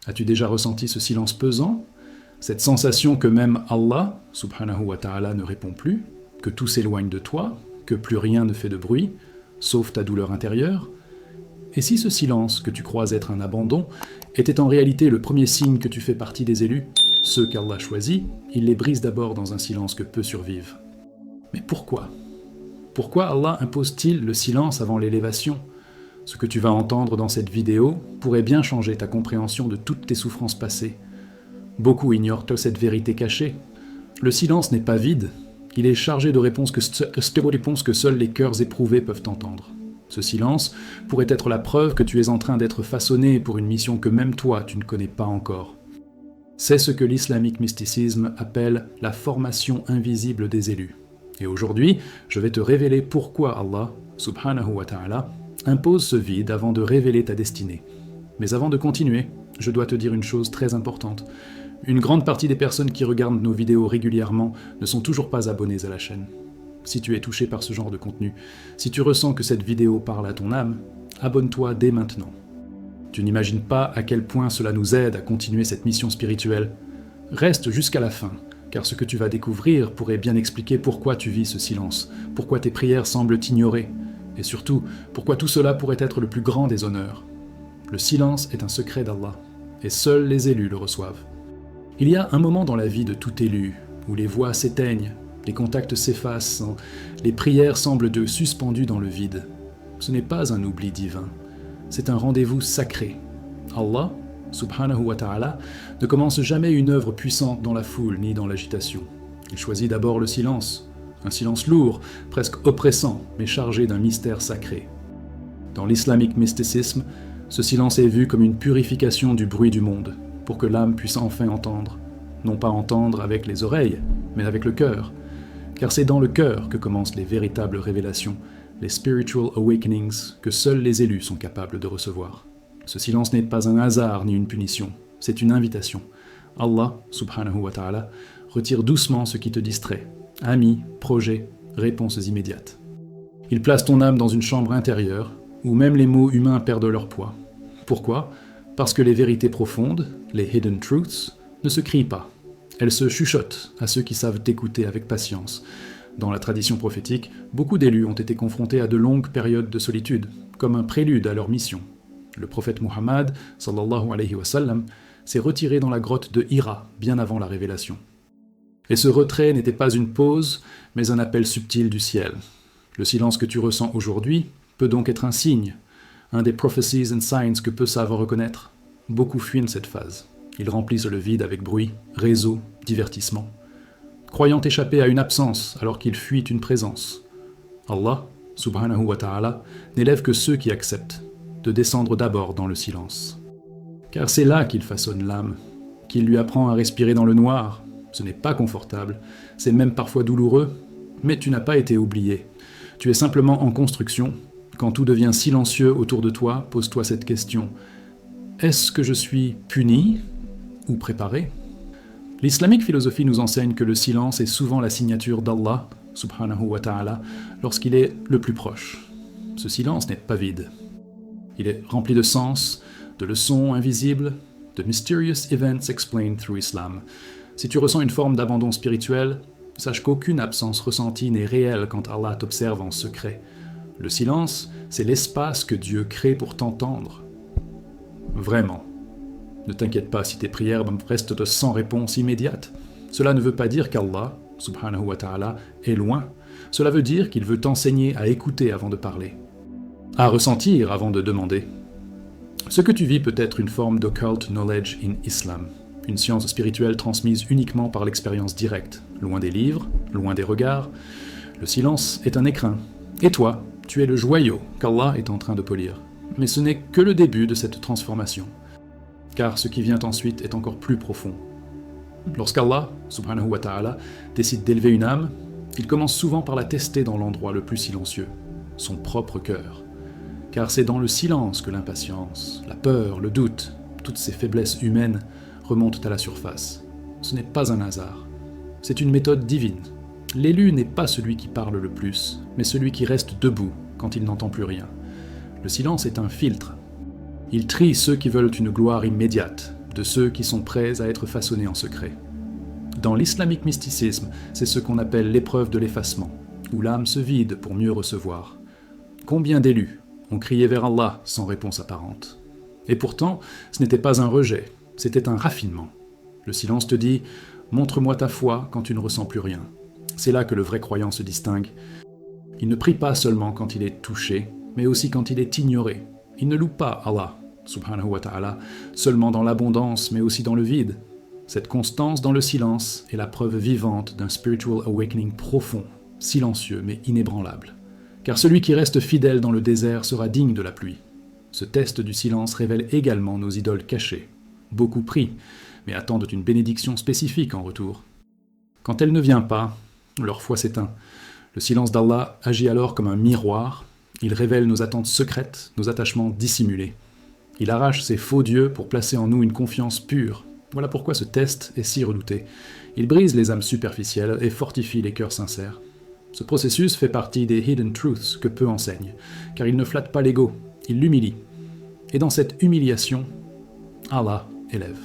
As-tu déjà ressenti ce silence pesant? Cette sensation que même Allah, subhanahu wa ta'ala, ne répond plus, que tout s'éloigne de toi, que plus rien ne fait de bruit, sauf ta douleur intérieure? Et si ce silence, que tu crois être un abandon, était en réalité le premier signe que tu fais partie des élus, ceux qu'Allah choisit, il les brise d'abord dans un silence que peu survivent. Mais pourquoi? Pourquoi Allah impose-t-il le silence avant l'élévation? Ce que tu vas entendre dans cette vidéo pourrait bien changer ta compréhension de toutes tes souffrances passées. Beaucoup ignorent cette vérité cachée. Le silence n'est pas vide, il est chargé de réponses que seuls les cœurs éprouvés peuvent entendre. Ce silence pourrait être la preuve que tu es en train d'être façonné pour une mission que même toi tu ne connais pas encore. C'est ce que l'islamique mysticisme appelle la formation invisible des élus. Et aujourd'hui, je vais te révéler pourquoi Allah, subhanahu wa ta'ala, impose ce vide avant de révéler ta destinée. Mais avant de continuer, je dois te dire une chose très importante. Une grande partie des personnes qui regardent nos vidéos régulièrement ne sont toujours pas abonnées à la chaîne. Si tu es touché par ce genre de contenu, si tu ressens que cette vidéo parle à ton âme, abonne-toi dès maintenant. Tu n'imagines pas à quel point cela nous aide à continuer cette mission spirituelle. Reste jusqu'à la fin, car ce que tu vas découvrir pourrait bien expliquer pourquoi tu vis ce silence, pourquoi tes prières semblent t'ignorer, et surtout, pourquoi tout cela pourrait être le plus grand des honneurs. Le silence est un secret d'Allah, et seuls les élus le reçoivent. Il y a un moment dans la vie de tout élu, où les voix s'éteignent, les contacts s'effacent, les prières semblent suspendues dans le vide. Ce n'est pas un oubli divin, c'est un rendez-vous sacré. Allah, subhanahu wa ta'ala, ne commence jamais une œuvre puissante dans la foule ni dans l'agitation. Il choisit d'abord le silence, un silence lourd, presque oppressant, mais chargé d'un mystère sacré. Dans l'islamique mysticisme, ce silence est vu comme une purification du bruit du monde, pour que l'âme puisse enfin entendre. Non pas entendre avec les oreilles, mais avec le cœur. Car c'est dans le cœur que commencent les véritables révélations, les spiritual awakenings que seuls les élus sont capables de recevoir. Ce silence n'est pas un hasard ni une punition, c'est une invitation. Allah, subhanahu wa ta'ala, retire doucement ce qui te distrait. Amis, projets, réponses immédiates. Il place ton âme dans une chambre intérieure, où même les mots humains perdent leur poids. Pourquoi? Parce que les vérités profondes, les hidden truths, ne se crient pas. Elles se chuchotent à ceux qui savent t'écouter avec patience. Dans la tradition prophétique, beaucoup d'élus ont été confrontés à de longues périodes de solitude, comme un prélude à leur mission. Le prophète Muhammad, sallallahu alayhi wa sallam, s'est retiré dans la grotte de Hira, bien avant la révélation. Et ce retrait n'était pas une pause, mais un appel subtil du ciel. Le silence que tu ressens aujourd'hui peut donc être un signe, un des prophecies and signs que peu savent reconnaître. Beaucoup fuient cette phase. Ils remplissent le vide avec bruit, réseau, divertissement, croyant échapper à une absence alors qu'ils fuient une présence. Allah, subhanahu wa ta'ala, n'élève que ceux qui acceptent de descendre d'abord dans le silence. Car c'est là qu'il façonne l'âme, qu'il lui apprend à respirer dans le noir. Ce n'est pas confortable, c'est même parfois douloureux, mais tu n'as pas été oublié. Tu es simplement en construction. Quand tout devient silencieux autour de toi, pose-toi cette question. Est-ce que je suis puni ou préparé? L'islamique philosophie nous enseigne que le silence est souvent la signature d'Allah, subhanahu wa ta'ala, lorsqu'il est le plus proche. Ce silence n'est pas vide. Il est rempli de sens, de leçons invisibles, de mysterious events explained through Islam. Si tu ressens une forme d'abandon spirituel, sache qu'aucune absence ressentie n'est réelle quand Allah t'observe en secret. Le silence, c'est l'espace que Dieu crée pour t'entendre. Vraiment. Ne t'inquiète pas si tes prières restent sans réponse immédiate. Cela ne veut pas dire qu'Allah, subhanahu wa ta'ala, est loin. Cela veut dire qu'il veut t'enseigner à écouter avant de parler, à ressentir avant de demander. Ce que tu vis peut être une forme d'occult knowledge in Islam, une science spirituelle transmise uniquement par l'expérience directe, loin des livres, loin des regards. Le silence est un écrin. Et toi, tu es le joyau qu'Allah est en train de polir. Mais ce n'est que le début de cette transformation. Car ce qui vient ensuite est encore plus profond. Lorsqu'Allah, subhanahu wa ta'ala, décide d'élever une âme, il commence souvent par la tester dans l'endroit le plus silencieux, son propre cœur. Car c'est dans le silence que l'impatience, la peur, le doute, toutes ces faiblesses humaines remontent à la surface. Ce n'est pas un hasard. C'est une méthode divine. L'élu n'est pas celui qui parle le plus, mais celui qui reste debout quand il n'entend plus rien. Le silence est un filtre. Il trie ceux qui veulent une gloire immédiate, de ceux qui sont prêts à être façonnés en secret. Dans l'islamique mysticisme, c'est ce qu'on appelle l'épreuve de l'effacement, où l'âme se vide pour mieux recevoir. Combien d'élus ont crié vers Allah sans réponse apparente? Et pourtant, ce n'était pas un rejet, c'était un raffinement. Le silence te dit « Montre-moi ta foi quand tu ne ressens plus rien ». C'est là que le vrai croyant se distingue. Il ne prie pas seulement quand il est touché, mais aussi quand il est ignoré. Il ne loue pas Allah, subhanahu wa ta'ala, seulement dans l'abondance, mais aussi dans le vide. Cette constance dans le silence est la preuve vivante d'un spiritual awakening profond, silencieux mais inébranlable. Car celui qui reste fidèle dans le désert sera digne de la pluie. Ce test du silence révèle également nos idoles cachées. Beaucoup prient, mais attendent une bénédiction spécifique en retour. Quand elle ne vient pas, leur foi s'éteint. Le silence d'Allah agit alors comme un miroir. Il révèle nos attentes secrètes, nos attachements dissimulés. Il arrache ces faux dieux pour placer en nous une confiance pure. Voilà pourquoi ce test est si redouté. Il brise les âmes superficielles et fortifie les cœurs sincères. Ce processus fait partie des hidden truths que peu enseignent, car il ne flatte pas l'ego, il l'humilie. Et dans cette humiliation, Allah élève.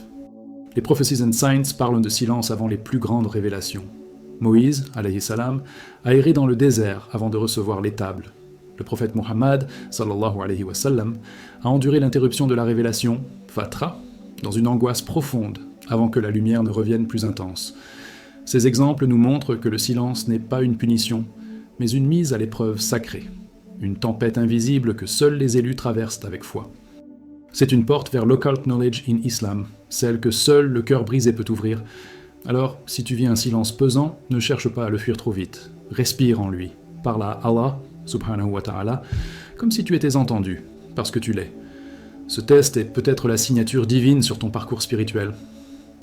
Les Prophecies and Signs parlent de silence avant les plus grandes révélations. Moïse, alayhi salam, a erré dans le désert avant de recevoir l'étable. Le prophète Muhammad, sallallahu alayhi wa sallam, a enduré l'interruption de la révélation, Fatra, dans une angoisse profonde, avant que la lumière ne revienne plus intense. Ces exemples nous montrent que le silence n'est pas une punition, mais une mise à l'épreuve sacrée, une tempête invisible que seuls les élus traversent avec foi. C'est une porte vers l'occult knowledge in Islam, celle que seul le cœur brisé peut ouvrir. Alors, si tu vis un silence pesant, ne cherche pas à le fuir trop vite. Respire en lui. Parle à Allah, subhanahu wa ta'ala, comme si tu étais entendu, parce que tu l'es. Ce test est peut-être la signature divine sur ton parcours spirituel.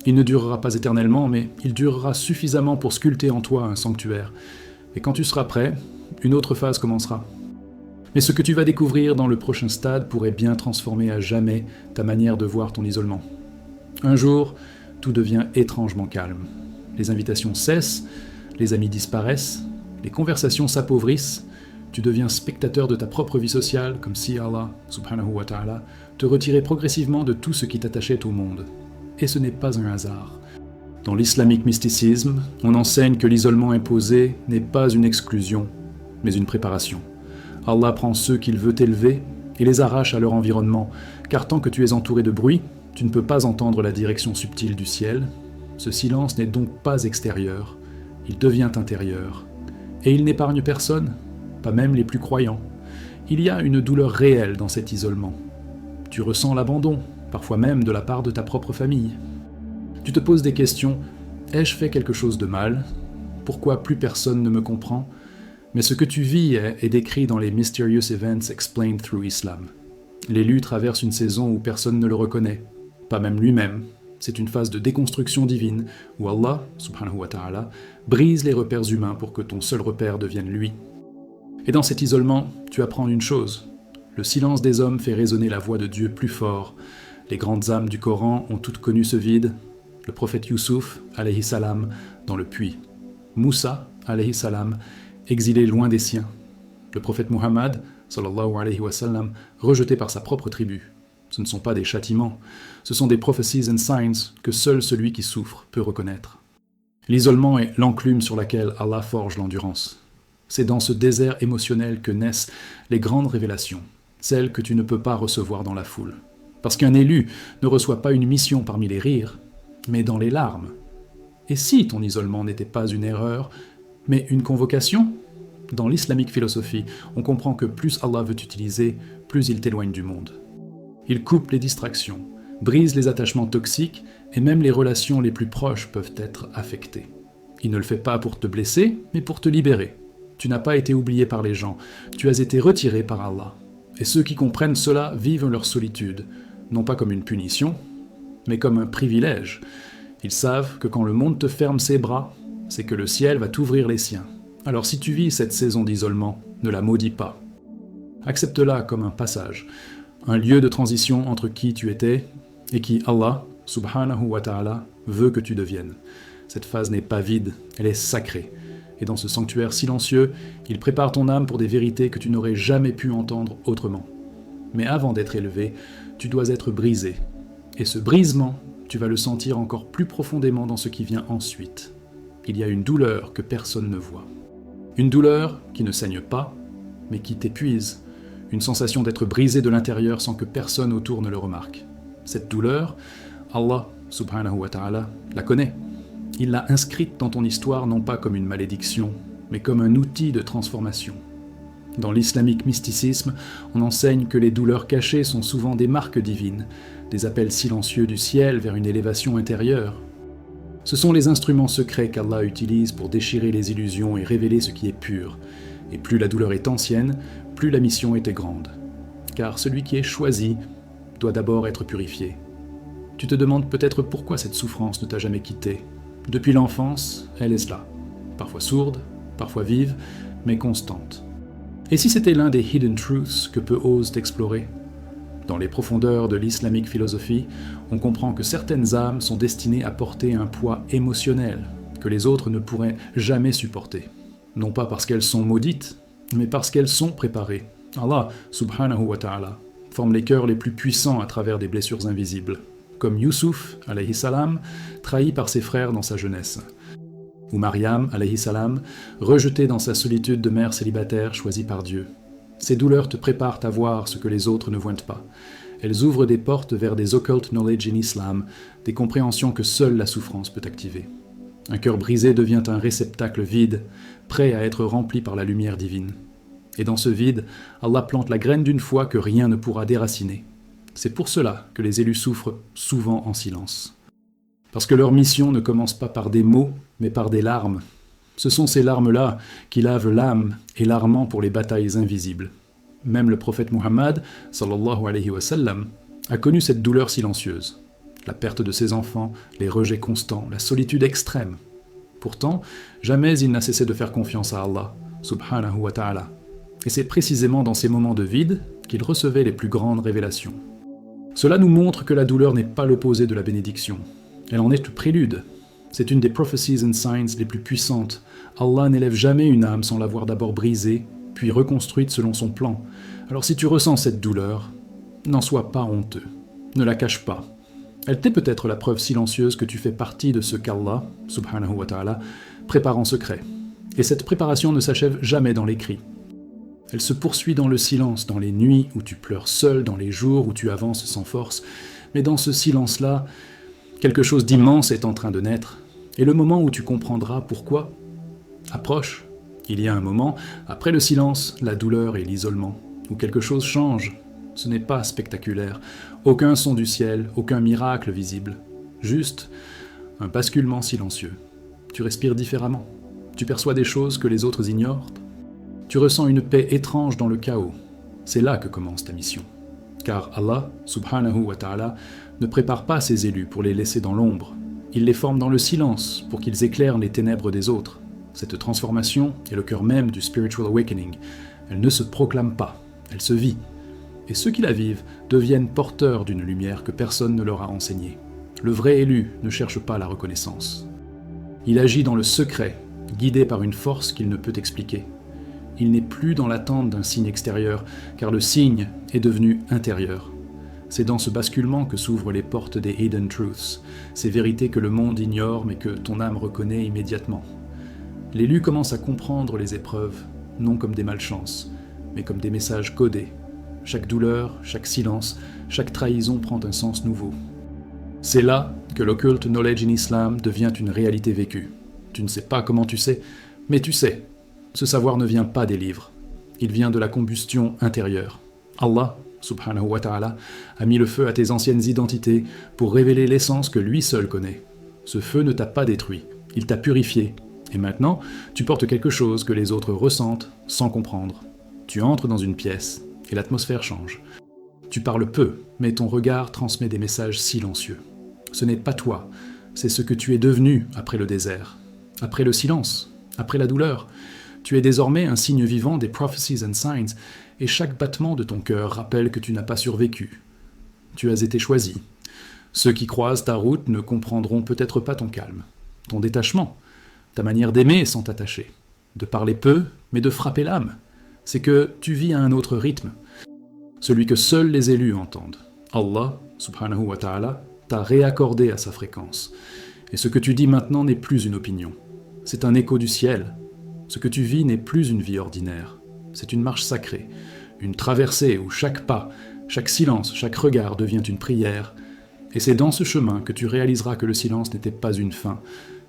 Il ne durera pas éternellement, mais il durera suffisamment pour sculpter en toi un sanctuaire. Et quand tu seras prêt, une autre phase commencera. Mais ce que tu vas découvrir dans le prochain stade pourrait bien transformer à jamais ta manière de voir ton isolement. Un jour, tout devient étrangement calme. Les invitations cessent, les amis disparaissent, les conversations s'appauvrissent, tu deviens spectateur de ta propre vie sociale, comme si Allah, subhanahu wa ta'ala, te retirait progressivement de tout ce qui t'attachait au monde. Et ce n'est pas un hasard. Dans l'islamique mysticisme, on enseigne que l'isolement imposé n'est pas une exclusion, mais une préparation. Allah prend ceux qu'il veut élever et les arrache à leur environnement, car tant que tu es entouré de bruit, tu ne peux pas entendre la direction subtile du ciel. Ce silence n'est donc pas extérieur, il devient intérieur. Et il n'épargne personne, pas même les plus croyants. Il y a une douleur réelle dans cet isolement. Tu ressens l'abandon, parfois même de la part de ta propre famille. Tu te poses des questions, ai-je fait quelque chose de mal? Pourquoi plus personne ne me comprend? Mais ce que tu vis est décrit dans les Mysterious Events Explained Through Islam. L'élu traverse une saison où personne ne le reconnaît, pas même lui-même. C'est une phase de déconstruction divine où Allah, subhanahu wa ta'ala, brise les repères humains pour que ton seul repère devienne lui. Et dans cet isolement, tu apprends une chose. Le silence des hommes fait résonner la voix de Dieu plus fort. Les grandes âmes du Coran ont toutes connu ce vide. Le prophète Youssouf, alayhi salam, dans le puits. Moussa, alayhi salam, exilé loin des siens. Le prophète Muhammad, sallallahu alayhi wa sallam, rejeté par sa propre tribu. Ce ne sont pas des châtiments, ce sont des prophecies and signs que seul celui qui souffre peut reconnaître. L'isolement est l'enclume sur laquelle Allah forge l'endurance. C'est dans ce désert émotionnel que naissent les grandes révélations, celles que tu ne peux pas recevoir dans la foule. Parce qu'un élu ne reçoit pas une mission parmi les rires, mais dans les larmes. Et si ton isolement n'était pas une erreur, mais une convocation? Dans l'islamique philosophie, on comprend que plus Allah veut t'utiliser, plus il t'éloigne du monde. Il coupe les distractions, brise les attachements toxiques, et même les relations les plus proches peuvent être affectées. Il ne le fait pas pour te blesser, mais pour te libérer. Tu n'as pas été oublié par les gens, tu as été retiré par Allah. Et ceux qui comprennent cela vivent leur solitude, non pas comme une punition, mais comme un privilège. Ils savent que quand le monde te ferme ses bras, c'est que le ciel va t'ouvrir les siens. Alors si tu vis cette saison d'isolement, ne la maudis pas. Accepte-la comme un passage, un lieu de transition entre qui tu étais et qui Allah, subhanahu wa ta'ala, veut que tu deviennes. Cette phase n'est pas vide, elle est sacrée. Et dans ce sanctuaire silencieux, il prépare ton âme pour des vérités que tu n'aurais jamais pu entendre autrement. Mais avant d'être élevé, tu dois être brisé. Et ce brisement tu vas le sentir encore plus profondément dans ce qui vient ensuite. Il y a une douleur que personne ne voit. Une douleur qui ne saigne pas, mais qui t'épuise. Une sensation d'être brisé de l'intérieur sans que personne autour ne le remarque. Cette douleur, Allah subhanahu wa ta'ala la connaît. Il l'a inscrite dans ton histoire non pas comme une malédiction, mais comme un outil de transformation. Dans l'islamique mysticisme, on enseigne que les douleurs cachées sont souvent des marques divines, des appels silencieux du ciel vers une élévation intérieure. Ce sont les instruments secrets qu'Allah utilise pour déchirer les illusions et révéler ce qui est pur. Et plus la douleur est ancienne, plus la mission était grande. Car celui qui est choisi doit d'abord être purifié. Tu te demandes peut-être pourquoi cette souffrance ne t'a jamais quitté. Depuis l'enfance, elle est là. Parfois sourde, parfois vive, mais constante. Et si c'était l'un des hidden truths que peu osent explorer ? Dans les profondeurs de l'islamique philosophie, on comprend que certaines âmes sont destinées à porter un poids émotionnel que les autres ne pourraient jamais supporter. Non pas parce qu'elles sont maudites, mais parce qu'elles sont préparées. Allah, subhanahu wa ta'ala, forme les cœurs les plus puissants à travers des blessures invisibles, comme Youssouf, alayhi salam, trahi par ses frères dans sa jeunesse, ou Mariam, alayhi salam, rejetée dans sa solitude de mère célibataire choisie par Dieu. Ces douleurs te préparent à voir ce que les autres ne voient pas. Elles ouvrent des portes vers des occult knowledge in Islam, des compréhensions que seule la souffrance peut activer. Un cœur brisé devient un réceptacle vide, prêt à être rempli par la lumière divine. Et dans ce vide, Allah plante la graine d'une foi que rien ne pourra déraciner. C'est pour cela que les élus souffrent souvent en silence. Parce que leur mission ne commence pas par des mots, mais par des larmes. Ce sont ces larmes-là qui lavent l'âme et l'armement pour les batailles invisibles. Même le prophète Muhammad, sallallahu alayhi wa sallam, a connu cette douleur silencieuse. La perte de ses enfants, les rejets constants, la solitude extrême. Pourtant, jamais il n'a cessé de faire confiance à Allah, subhanahu wa ta'ala. Et c'est précisément dans ces moments de vide qu'il recevait les plus grandes révélations. Cela nous montre que la douleur n'est pas l'opposé de la bénédiction. Elle en est le prélude. C'est une des prophecies and signs les plus puissantes. Allah n'élève jamais une âme sans l'avoir d'abord brisée, puis reconstruite selon son plan. Alors si tu ressens cette douleur, n'en sois pas honteux. Ne la cache pas. Elle t'est peut-être la preuve silencieuse que tu fais partie de ce qu'Allah, subhanahu wa ta'ala, prépare en secret. Et cette préparation ne s'achève jamais dans les cris. Elle se poursuit dans le silence, dans les nuits où tu pleures seul, dans les jours où tu avances sans force. Mais dans ce silence-là, quelque chose d'immense est en train de naître. Et le moment où tu comprendras pourquoi approche. Il y a un moment, après le silence, la douleur et l'isolement, où quelque chose change. Ce n'est pas spectaculaire. Aucun son du ciel, aucun miracle visible. Juste un basculement silencieux. Tu respires différemment. Tu perçois des choses que les autres ignorent. Tu ressens une paix étrange dans le chaos. C'est là que commence ta mission. Car Allah, subhanahu wa ta'ala, ne prépare pas ses élus pour les laisser dans l'ombre. Il les forme dans le silence pour qu'ils éclairent les ténèbres des autres. Cette transformation est le cœur même du spiritual awakening. Elle ne se proclame pas, elle se vit. Et ceux qui la vivent deviennent porteurs d'une lumière que personne ne leur a enseignée. Le vrai élu ne cherche pas la reconnaissance. Il agit dans le secret, guidé par une force qu'il ne peut expliquer. Il n'est plus dans l'attente d'un signe extérieur, car le signe est devenu intérieur. C'est dans ce basculement que s'ouvrent les portes des hidden truths, ces vérités que le monde ignore mais que ton âme reconnaît immédiatement. L'élu commence à comprendre les épreuves, non comme des malchances, mais comme des messages codés. Chaque douleur, chaque silence, chaque trahison prend un sens nouveau. C'est là que l'occulte knowledge in Islam devient une réalité vécue. Tu ne sais pas comment tu sais, mais tu sais. Ce savoir ne vient pas des livres, il vient de la combustion intérieure. Allah, subhanahu wa ta'ala, a mis le feu à tes anciennes identités pour révéler l'essence que lui seul connaît. Ce feu ne t'a pas détruit, il t'a purifié. Et maintenant, tu portes quelque chose que les autres ressentent sans comprendre. Tu entres dans une pièce et l'atmosphère change. Tu parles peu, mais ton regard transmet des messages silencieux. Ce n'est pas toi, c'est ce que tu es devenu après le désert, après le silence, après la douleur. Tu es désormais un signe vivant des prophecies and signs, et chaque battement de ton cœur rappelle que tu n'as pas survécu. Tu as été choisi. Ceux qui croisent ta route ne comprendront peut-être pas ton calme, ton détachement, ta manière d'aimer sans t'attacher, de parler peu, mais de frapper l'âme. C'est que tu vis à un autre rythme, celui que seuls les élus entendent. Allah, subhanahu wa ta'ala, t'a réaccordé à sa fréquence. Et ce que tu dis maintenant n'est plus une opinion. C'est un écho du ciel. Ce que tu vis n'est plus une vie ordinaire. C'est une marche sacrée, une traversée où chaque pas, chaque silence, chaque regard devient une prière. Et c'est dans ce chemin que tu réaliseras que le silence n'était pas une fin,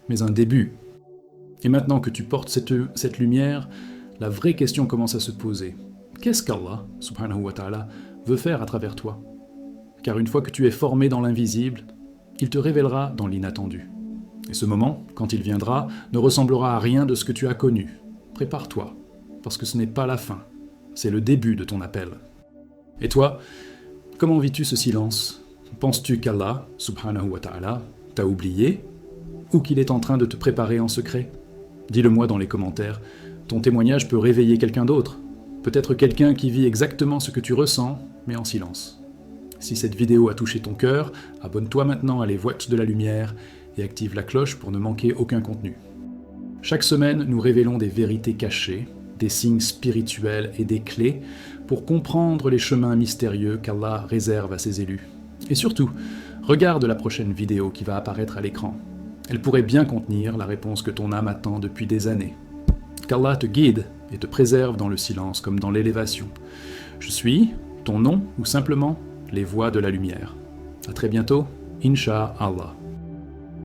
mais un début. Et maintenant que tu portes cette lumière, la vraie question commence à se poser. Qu'est-ce qu'Allah, subhanahu wa ta'ala, veut faire à travers toi? Car une fois que tu es formé dans l'invisible, il te révélera dans l'inattendu. Et ce moment, quand il viendra, ne ressemblera à rien de ce que tu as connu. Prépare-toi, parce que ce n'est pas la fin, c'est le début de ton appel. Et toi, comment vis-tu ce silence? Penses-tu qu'Allah, subhanahu wa ta'ala, t'a oublié, ou qu'il est en train de te préparer en secret? Dis-le-moi dans les commentaires, ton témoignage peut réveiller quelqu'un d'autre, peut-être quelqu'un qui vit exactement ce que tu ressens, mais en silence. Si cette vidéo a touché ton cœur, abonne-toi maintenant à Les Voix de la Lumière et active la cloche pour ne manquer aucun contenu. Chaque semaine, nous révélons des vérités cachées, des signes spirituels et des clés pour comprendre les chemins mystérieux qu'Allah réserve à ses élus. Et surtout, regarde la prochaine vidéo qui va apparaître à l'écran. Elle pourrait bien contenir la réponse que ton âme attend depuis des années. Qu'Allah te guide et te préserve dans le silence comme dans l'élévation. Je suis, ton nom ou simplement, les voix de la lumière. À très bientôt, Inch'Allah.